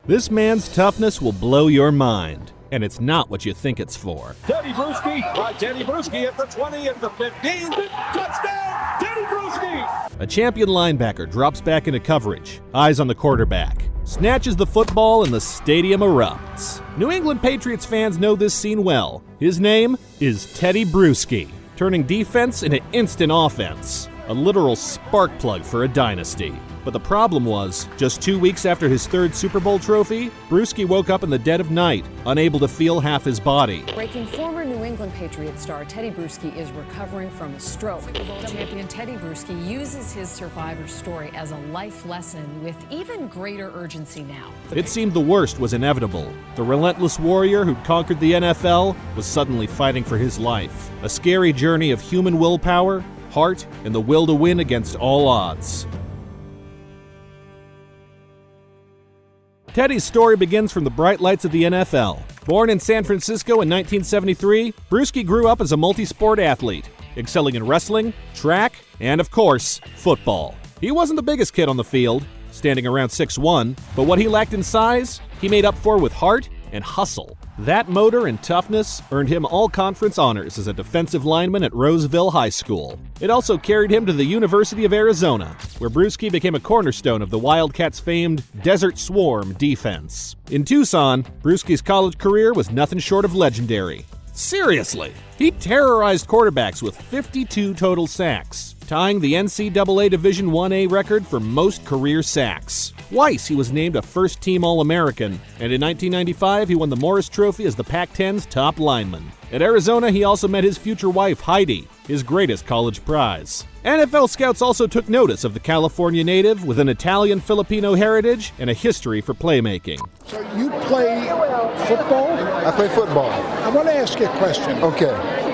This man's toughness will blow your mind, and it's not what you think it's for. Teddy Bruschi at the 20, at the 15, touchdown, Teddy Bruschi! A champion linebacker drops back into coverage, eyes on the quarterback, snatches the football, and the stadium erupts. New England Patriots fans know this scene well. His name is Teddy Bruschi, turning defense into instant offense. A literal spark plug for a dynasty. But the problem was, just 2 weeks after his third Super Bowl trophy, Bruschi woke up in the dead of night, unable to feel half his body. Breaking former New England Patriots star Teddy Bruschi is recovering from a stroke. Super Bowl champion Teddy Bruschi uses his survivor story as a life lesson with even greater urgency now. It seemed the worst was inevitable. The relentless warrior who'd conquered the NFL was suddenly fighting for his life. A scary journey of human willpower, heart, and the will to win against all odds. Teddy's story begins from the bright lights of the NFL. Born in San Francisco in 1973, Bruschi grew up as a multi-sport athlete, excelling in wrestling, track, and of course, football. He wasn't the biggest kid on the field, standing around 6'1", but what he lacked in size, he made up for with heart and hustle. That motor and toughness earned him all-conference honors as a defensive lineman at Roseville High School. It also carried him to the University of Arizona, where Bruschi became a cornerstone of the Wildcats' famed Desert Swarm defense. In Tucson, Bruschi's college career was nothing short of legendary. Seriously, he terrorized quarterbacks with 52 total sacks, tying the NCAA Division 1A record for most career sacks. Twice he was named a first-team All-American, and in 1995 he won the Morris Trophy as the Pac-10's top lineman. At Arizona, he also met his future wife, Heidi, his greatest college prize. NFL scouts also took notice of the California native with an Italian-Filipino heritage and a history for playmaking. So you play football? I play football. I want to ask you a question. Okay.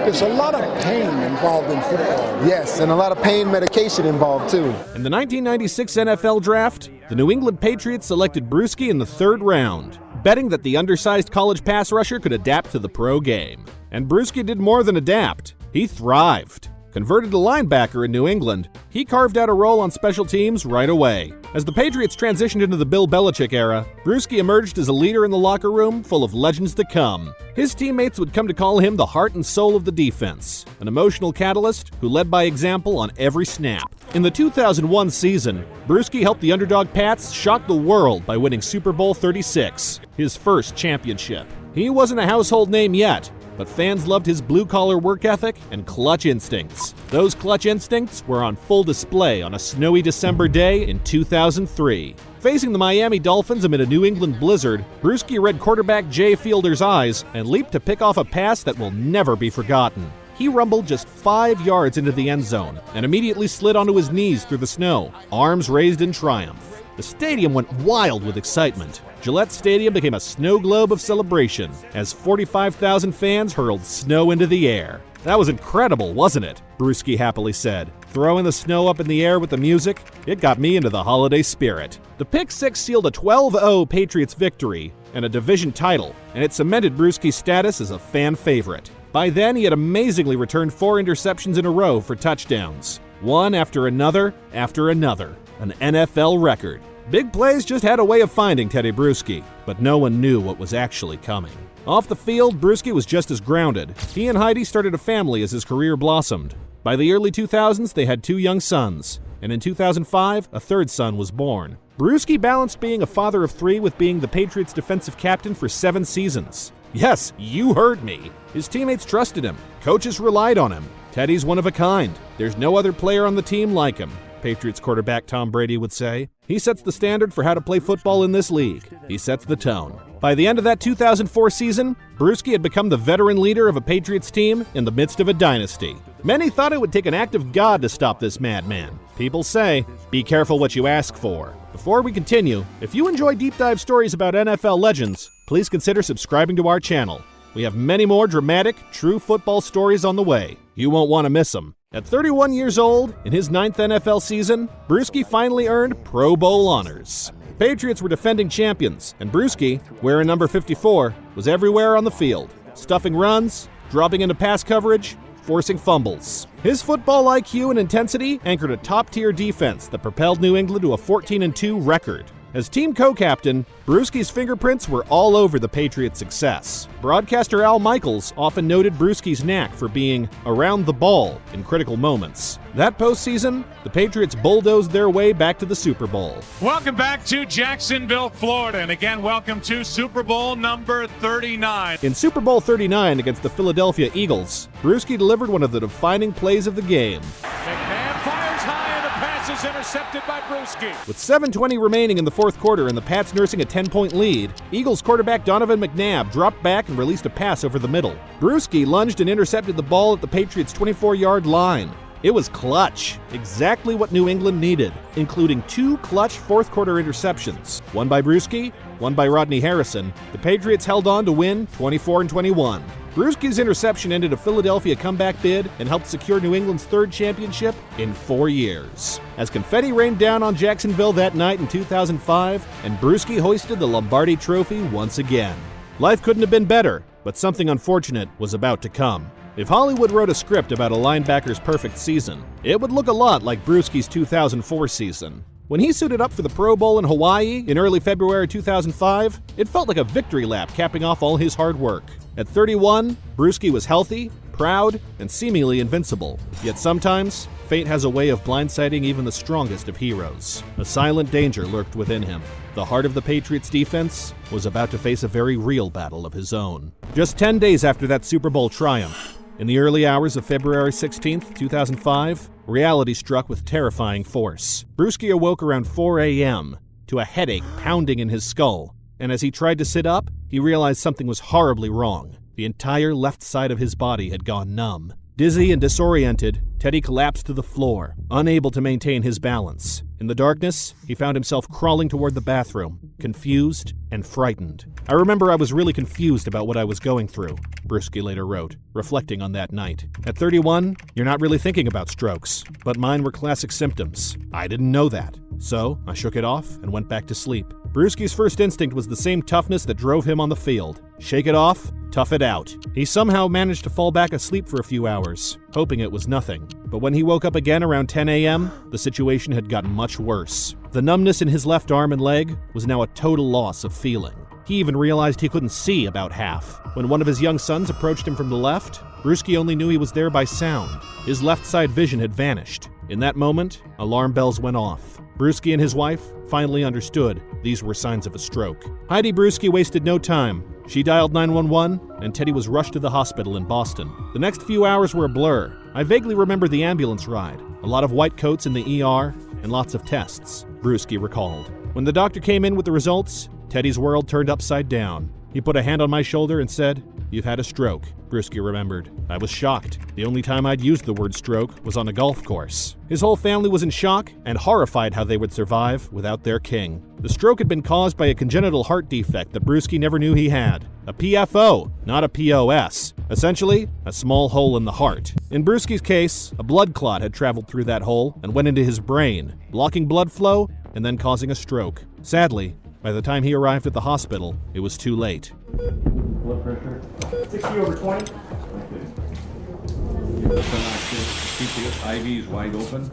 There's a lot of pain involved in football. Yes, and a lot of pain medication involved too. In the 1996 NFL Draft, the New England Patriots selected Bruschi in the third round, betting that the undersized college pass rusher could adapt to the pro game. And Bruschi did more than adapt. He thrived. Converted to linebacker in New England, he carved out a role on special teams right away. As the Patriots transitioned into the Bill Belichick era, Bruschi emerged as a leader in the locker room full of legends to come. His teammates would come to call him the heart and soul of the defense, an emotional catalyst who led by example on every snap. In the 2001 season, Bruschi helped the underdog Pats shock the world by winning Super Bowl 36, his first championship. He wasn't a household name yet, but fans loved his blue-collar work ethic and clutch instincts. Those clutch instincts were on full display on a snowy December day in 2003. Facing the Miami Dolphins amid a New England blizzard, Bruschi read quarterback Jay Fielder's eyes and leaped to pick off a pass that will never be forgotten. He rumbled just 5 yards into the end zone and immediately slid onto his knees through the snow, arms raised in triumph. The stadium went wild with excitement. Gillette Stadium became a snow globe of celebration as 45,000 fans hurled snow into the air. That was incredible, wasn't it? Bruschi happily said. Throwing the snow up in the air with the music, it got me into the holiday spirit. The pick six sealed a 12-0 Patriots victory and a division title, and it cemented Bruschi's status as a fan favorite. By then, he had amazingly returned 4 interceptions in a row for touchdowns. One after another, an NFL record. Big plays just had a way of finding Teddy Bruschi, but no one knew what was actually coming. Off the field, Bruschi was just as grounded. He and Heidi started a family as his career blossomed. By the early 2000s, they had 2 young sons, and in 2005, a third son was born. Bruschi balanced being a father of 3 with being the Patriots' defensive captain for 7 seasons. Yes, you heard me. His teammates trusted him. Coaches relied on him. Teddy's one of a kind. There's no other player on the team like him, Patriots quarterback Tom Brady would say. He sets the standard for how to play football in this league. He sets the tone. By the end of that 2004 season, Bruschi had become the veteran leader of a Patriots team in the midst of a dynasty. Many thought it would take an act of God to stop this madman. People say, be careful what you ask for. Before we continue, if you enjoy deep dive stories about NFL legends, please consider subscribing to our channel. We have many more dramatic, true football stories on the way. You won't want to miss them. At 31 years old, in his 9th NFL season, Bruschi finally earned Pro Bowl honors. Patriots were defending champions, and Bruschi, wearing number 54, was everywhere on the field, stuffing runs, dropping into pass coverage, forcing fumbles. His football IQ and intensity anchored a top-tier defense that propelled New England to a 14-2 record. As team co-captain, Bruschi's fingerprints were all over the Patriots' success. Broadcaster Al Michaels often noted Bruschi's knack for being around the ball in critical moments. That postseason, the Patriots bulldozed their way back to the Super Bowl. Welcome back to Jacksonville, Florida, and again, welcome to Super Bowl number 39. In Super Bowl 39 against the Philadelphia Eagles, Bruschi delivered one of the defining plays of the game. McMahon fires high, and the pass is intercepted by Bruschi. With 7:20 remaining in the fourth quarter and the Pats nursing a 10-point lead, Eagles quarterback Donovan McNabb dropped back and released a pass over the middle. Bruschi lunged and intercepted the ball at the Patriots' 24-yard line. It was clutch, exactly what New England needed, including 2 clutch fourth-quarter interceptions, one by Bruschi, one by Rodney Harrison. The Patriots held on to win 24-21. Bruschi's interception ended a Philadelphia comeback bid and helped secure New England's 3rd championship in 4 years. As confetti rained down on Jacksonville that night in 2005, and Bruschi hoisted the Lombardi Trophy once again. Life couldn't have been better, but something unfortunate was about to come. If Hollywood wrote a script about a linebacker's perfect season, it would look a lot like Bruschi's 2004 season. When he suited up for the Pro Bowl in Hawaii in early February 2005, it felt like a victory lap capping off all his hard work. At 31, Bruschi was healthy, proud, and seemingly invincible. Yet sometimes, fate has a way of blindsiding even the strongest of heroes. A silent danger lurked within him. The heart of the Patriots defense was about to face a very real battle of his own. Just 10 days after that Super Bowl triumph, in the early hours of February 16, 2005, reality struck with terrifying force. Bruschi awoke around 4 a.m. to a headache pounding in his skull, and as he tried to sit up, he realized something was horribly wrong. The entire left side of his body had gone numb. Dizzy and disoriented, Teddy collapsed to the floor, unable to maintain his balance. In the darkness, he found himself crawling toward the bathroom, confused and frightened. "I remember I was really confused about what I was going through," Bruschi later wrote, reflecting on that night. At 31, you're not really thinking about strokes, but mine were classic symptoms. I didn't know that, so I shook it off and went back to sleep. Bruschi's first instinct was the same toughness that drove him on the field. Shake it off, tough it out. He somehow managed to fall back asleep for a few hours, hoping it was nothing. But when he woke up again around 10 a.m., the situation had gotten much worse. The numbness in his left arm and leg was now a total loss of feeling. He even realized he couldn't see about half. When one of his young sons approached him from the left, Bruschi only knew he was there by sound. His left side vision had vanished. In that moment, alarm bells went off. Bruschi and his wife finally understood these were signs of a stroke. Heidi Bruschi wasted no time. She dialed 911, and Teddy was rushed to the hospital in Boston. The next few hours were a blur. I vaguely remember the ambulance ride, a lot of white coats in the ER, and lots of tests, Bruschi recalled. When the doctor came in with the results, Teddy's world turned upside down. He put a hand on my shoulder and said, "You've had a stroke," Bruschi remembered. I was shocked. The only time I'd used the word stroke was on a golf course. His whole family was in shock and horrified how they would survive without their king. The stroke had been caused by a congenital heart defect that Bruschi never knew he had. A PFO, not a POS. Essentially, a small hole in the heart. In Bruschi's case, a blood clot had traveled through that hole and went into his brain, blocking blood flow and then causing a stroke. Sadly, by the time he arrived at the hospital, it was too late. Blood pressure 60/20. Keep the IVs wide open.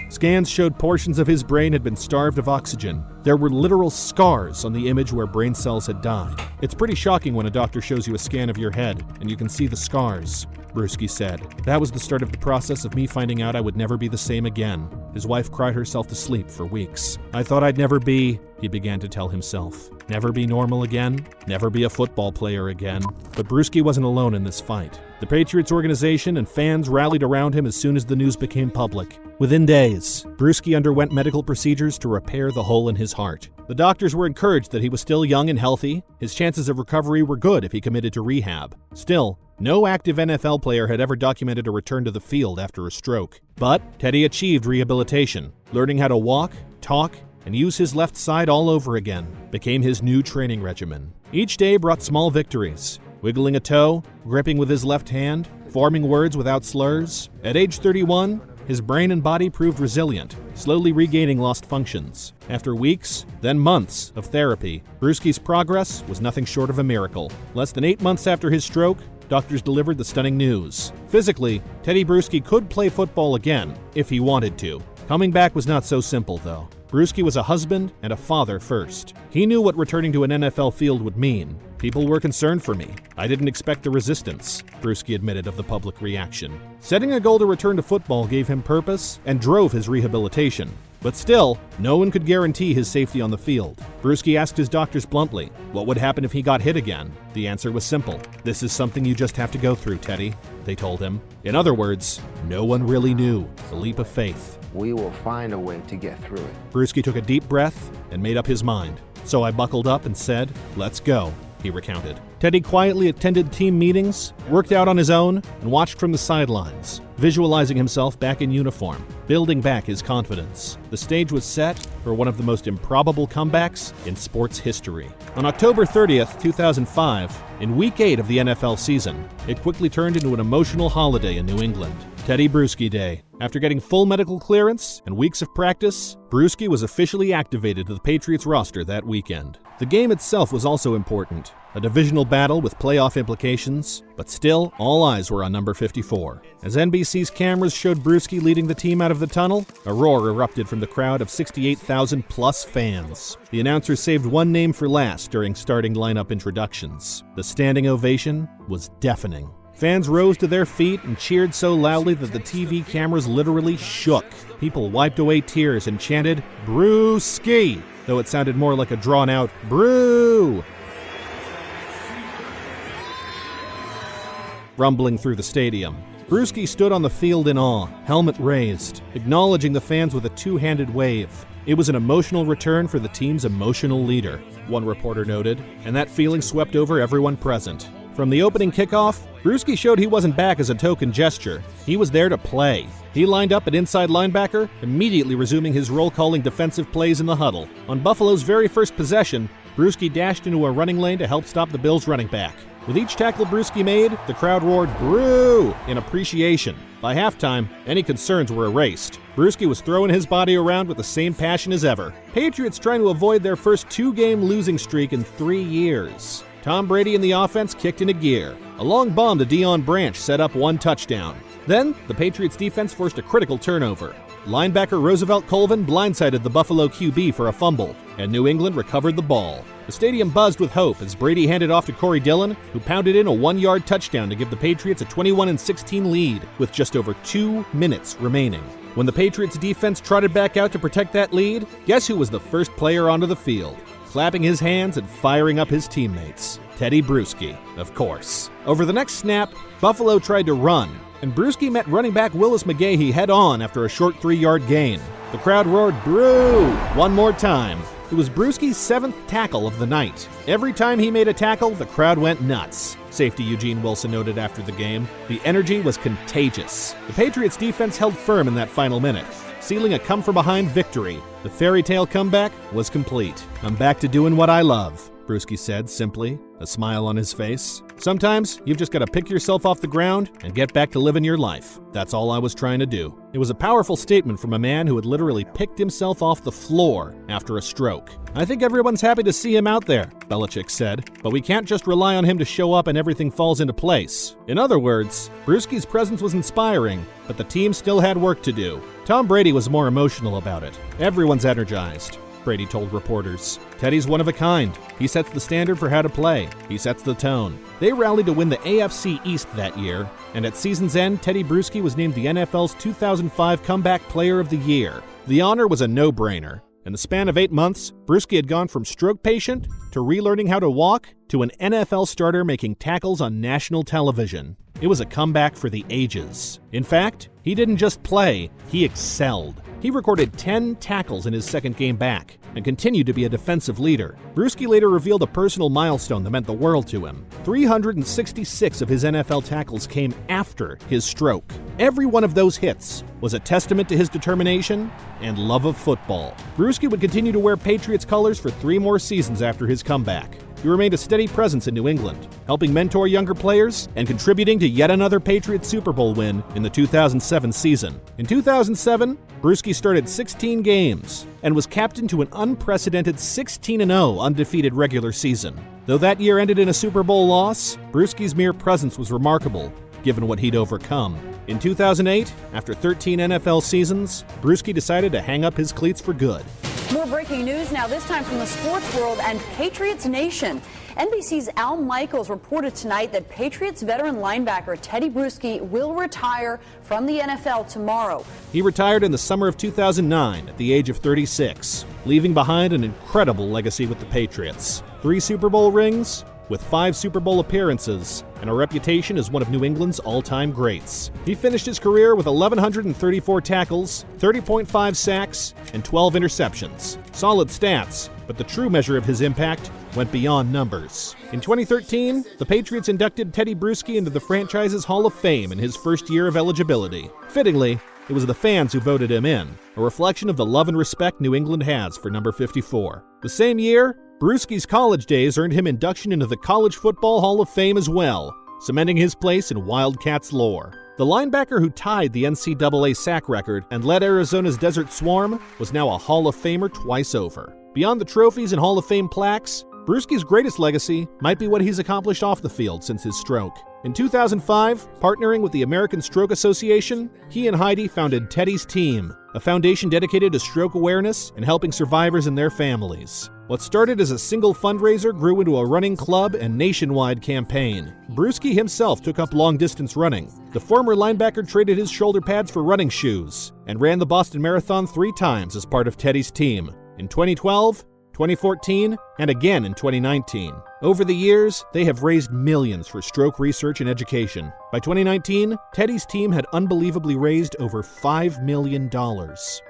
Scans showed portions of his brain had been starved of oxygen. There were literal scars on the image where brain cells had died. It's pretty shocking when a doctor shows you a scan of your head and you can see the scars, Bruschi said. That was the start of the process of me finding out I would never be the same again. His wife cried herself to sleep for weeks. I thought I'd never be, he began to tell himself. Never be normal again, never be a football player again. But Bruschi wasn't alone in this fight. The Patriots organization and fans rallied around him as soon as the news became public. Within days, Bruschi underwent medical procedures to repair the hole in his heart. The doctors were encouraged that he was still young and healthy. His chances of recovery were good if he committed to rehab. Still, no active NFL player had ever documented a return to the field after a stroke. But Teddy achieved rehabilitation. Learning how to walk, talk, and use his left side all over again became his new training regimen. Each day brought small victories. Wiggling a toe, gripping with his left hand, forming words without slurs. At age 31, his brain and body proved resilient, slowly regaining lost functions. After weeks, then months of therapy, Bruschi's progress was nothing short of a miracle. Less than 8 months after his stroke, doctors delivered the stunning news. Physically, Teddy Bruschi could play football again, if he wanted to. Coming back was not so simple, though. Bruschi was a husband and a father first. He knew what returning to an NFL field would mean. People were concerned for me. I didn't expect the resistance, Bruschi admitted of the public reaction. Setting a goal to return to football gave him purpose and drove his rehabilitation. But still, no one could guarantee his safety on the field. Bruschi asked his doctors bluntly, what would happen if he got hit again? The answer was simple. This is something you just have to go through, Teddy, they told him. In other words, no one really knew. A leap of faith. We will find a way to get through it. Bruschi took a deep breath and made up his mind. So I buckled up and said, let's go, he recounted. Teddy quietly attended team meetings, worked out on his own, and watched from the sidelines, visualizing himself back in uniform, building back his confidence. The stage was set for one of the most improbable comebacks in sports history. On October 30th, 2005, in Week 8 of the NFL season, it quickly turned into an emotional holiday in New England. Teddy Bruschi Day. After getting full medical clearance and weeks of practice, Bruschi was officially activated to the Patriots roster that weekend. The game itself was also important, a divisional battle with playoff implications, but still, all eyes were on number 54. As NBC's cameras showed Bruschi leading the team out of the tunnel, a roar erupted from the crowd of 68,000 plus fans. The announcer saved one name for last during starting lineup introductions. The standing ovation was deafening. Fans rose to their feet and cheered so loudly that the TV cameras literally shook. People wiped away tears and chanted, Bruschi, though it sounded more like a drawn-out, Brew! Rumbling through the stadium. Bruschi stood on the field in awe, helmet raised, acknowledging the fans with a two-handed wave. It was an emotional return for the team's emotional leader, one reporter noted, and that feeling swept over everyone present. From the opening kickoff, Bruschi showed he wasn't back as a token gesture. He was there to play. He lined up at inside linebacker, immediately resuming his role calling defensive plays in the huddle. On Buffalo's very first possession, Bruschi dashed into a running lane to help stop the Bills' running back. With each tackle Bruschi made, the crowd roared, Brew! In appreciation. By halftime, any concerns were erased. Bruschi was throwing his body around with the same passion as ever. Patriots trying to avoid their first two-game losing streak in 3 years. Tom Brady and the offense kicked into gear. A long bomb to Deion Branch set up one touchdown. Then, the Patriots defense forced a critical turnover. Linebacker Roosevelt Colvin blindsided the Buffalo QB for a fumble, and New England recovered the ball. The stadium buzzed with hope as Brady handed off to Corey Dillon, who pounded in a 1-yard touchdown to give the Patriots a 21-16 lead with just over 2 minutes remaining. When the Patriots defense trotted back out to protect that lead, guess who was the first player onto the field? Clapping his hands and firing up his teammates. Teddy Bruschi, of course. Over the next snap, Buffalo tried to run, and Bruschi met running back Willis McGahee head-on after a short 3-yard gain. The crowd roared, Brew! One more time. It was Bruschi's 7th tackle of the night. Every time he made a tackle, the crowd went nuts. Safety Eugene Wilson noted after the game. The energy was contagious. The Patriots defense held firm in that final minute, sealing a come-from-behind victory. The fairy tale comeback was complete. I'm back to doing what I love, Bruschi said simply, a smile on his face. Sometimes you've just got to pick yourself off the ground and get back to living your life. That's all I was trying to do. It was a powerful statement from a man who had literally picked himself off the floor after a stroke. I think everyone's happy to see him out there, Belichick said, but we can't just rely on him to show up and everything falls into place. In other words, Bruschi's presence was inspiring, but the team still had work to do. Tom Brady was more emotional about it. Everyone's energized, Brady told reporters. Teddy's one of a kind. He sets the standard for how to play. He sets the tone. They rallied to win the AFC East that year, and at season's end, Teddy Bruschi was named the NFL's 2005 Comeback Player of the Year. The honor was a no-brainer. In the span of 8 months, Bruschi had gone from stroke patient to relearning how to walk to an NFL starter making tackles on national television. It was a comeback for the ages. In fact, he didn't just play, he excelled. He recorded 10 tackles in his second game back and continued to be a defensive leader. Bruschi later revealed a personal milestone that meant the world to him. 366 of his NFL tackles came after his stroke. Every one of those hits was a testament to his determination and love of football. Bruschi would continue to wear Patriots colors for 3 more seasons after his comeback. He remained a steady presence in New England, helping mentor younger players and contributing to yet another Patriots Super Bowl win in the 2007 season. In 2007, Bruschi started 16 games and was captain to an unprecedented 16-0 undefeated regular season. Though that year ended in a Super Bowl loss, Bruschi's mere presence was remarkable, given what he'd overcome. In 2008, after 13 NFL seasons, Bruschi decided to hang up his cleats for good. More breaking news now, this time from the sports world and Patriots Nation. NBC's Al Michaels reported tonight that Patriots veteran linebacker Teddy Bruschi will retire from the NFL tomorrow. He retired in the summer of 2009 at the age of 36, leaving behind an incredible legacy with the Patriots. 3 Super Bowl rings, with 5 Super Bowl appearances, and a reputation as one of New England's all-time greats. He finished his career with 1,134 tackles, 30.5 sacks, and 12 interceptions. Solid stats, but the true measure of his impact went beyond numbers. In 2013, the Patriots inducted Teddy Bruschi into the franchise's Hall of Fame in his first year of eligibility. Fittingly, it was the fans who voted him in, a reflection of the love and respect New England has for number 54. The same year, Bruschi's college days earned him induction into the College Football Hall of Fame as well, cementing his place in Wildcats lore. The linebacker who tied the NCAA sack record and led Arizona's Desert Swarm was now a Hall of Famer twice over. Beyond the trophies and Hall of Fame plaques, Bruschi's greatest legacy might be what he's accomplished off the field since his stroke. In 2005, partnering with the American Stroke Association, he and Heidi founded Teddy's Team, a foundation dedicated to stroke awareness and helping survivors and their families. What started as a single fundraiser grew into a running club and nationwide campaign. Bruschi himself took up long-distance running. The former linebacker traded his shoulder pads for running shoes and ran the Boston Marathon 3 times as part of Teddy's Team. In 2012, 2014, and again in 2019. Over the years, they have raised millions for stroke research and education. By 2019, Teddy's Team had unbelievably raised over $5 million.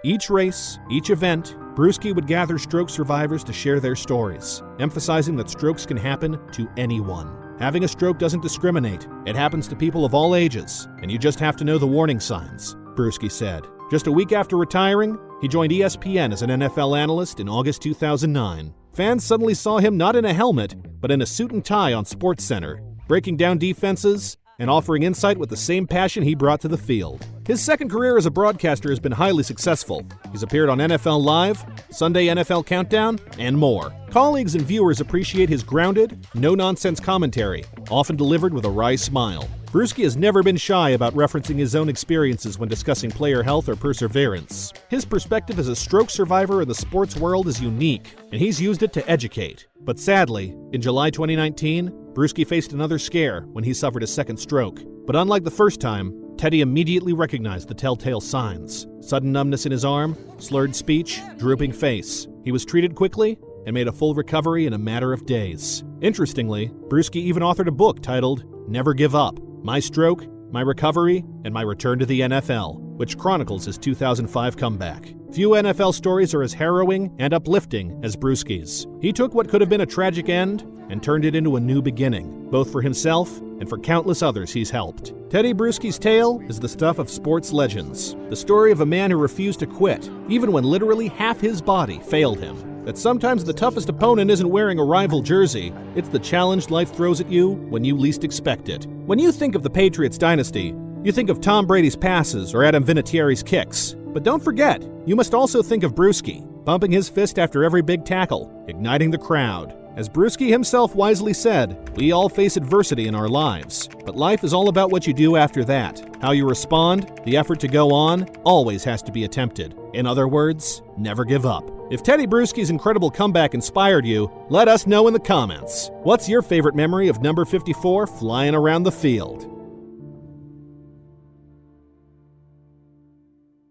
Each race, each event, Bruschi would gather stroke survivors to share their stories, emphasizing that strokes can happen to anyone. Having a stroke doesn't discriminate. It happens to people of all ages, and you just have to know the warning signs, Bruschi said. Just a week after retiring, he joined ESPN as an NFL analyst in August 2009. Fans suddenly saw him not in a helmet, but in a suit and tie on SportsCenter, breaking down defenses and offering insight with the same passion he brought to the field. His second career as a broadcaster has been highly successful. He's appeared on NFL Live, Sunday NFL Countdown, and more. Colleagues and viewers appreciate his grounded, no-nonsense commentary, often delivered with a wry smile. Bruschi has never been shy about referencing his own experiences when discussing player health or perseverance. His perspective as a stroke survivor in the sports world is unique, and he's used it to educate. But sadly, in July 2019, Bruschi faced another scare when he suffered a second stroke. But unlike the first time, Teddy immediately recognized the telltale signs: sudden numbness in his arm, slurred speech, drooping face. He was treated quickly and made a full recovery in a matter of days. Interestingly, Bruschi even authored a book titled Never Give Up: My Stroke, My Recovery, and My Return to the NFL, which chronicles his 2005 comeback. Few NFL stories are as harrowing and uplifting as Bruschi's. He took what could have been a tragic end and turned it into a new beginning, both for himself and for countless others he's helped. Teddy Bruschi's tale is the stuff of sports legends, the story of a man who refused to quit, even when literally half his body failed him. That sometimes the toughest opponent isn't wearing a rival jersey, it's the challenge life throws at you when you least expect it. When you think of the Patriots dynasty, you think of Tom Brady's passes or Adam Vinatieri's kicks. But don't forget, you must also think of Bruschi, bumping his fist after every big tackle, igniting the crowd. As Bruschi himself wisely said, we all face adversity in our lives, but life is all about what you do after that. How you respond, the effort to go on, always has to be attempted. In other words, never give up. If Teddy Bruschi's incredible comeback inspired you, let us know in the comments. What's your favorite memory of number 54 flying around the field?